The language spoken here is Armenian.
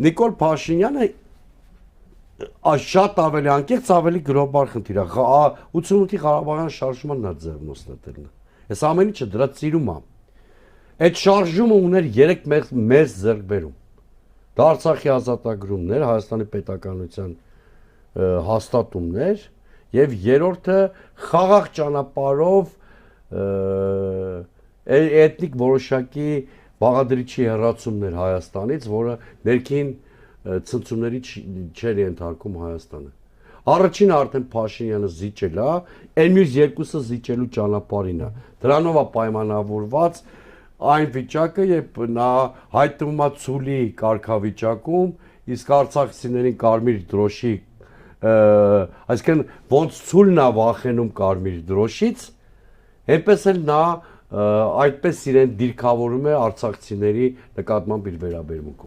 Նիկոլ Փաշինյանը շատ ավելի անկեղծ ավելի գլոբալ խնդիր է 88-ի Ղարաբաղյան շարժման նա ձեռն ոստատելն է այս ամեն ինչը դրա ծիրում է այդ շարժումը ուներ 3 մեծ ձեռքբերում դա Արցախի ազատագրումներ Հայաստանի պետականության հաստատումներ եւ երրորդը խաղաղ ճանապարհով էթնիկ որոշակի բաղադրիչի հեռացումներ Հայաստանից, որը ներքին ցնցումների չէր ենթարկում Հայաստանը։ Առաջինը արդեն Փաշինյանը զիջել է, այն մյուս երկուսը զիջելու ճանապարհին է։ Դրանով է պայմանավորված այն վիճակը, երբ նա հայտնվում է ցուլի կարգավիճակում, իսկ արցախցիներին կարմիր դրոշի այսինքն ոնց ցուլն է վախենում կարմիր դրոշից, այնպես էլ նա այդպես իրեն դիրքավորում է արցախցիների նկատմամբ իր վերաբերմունքը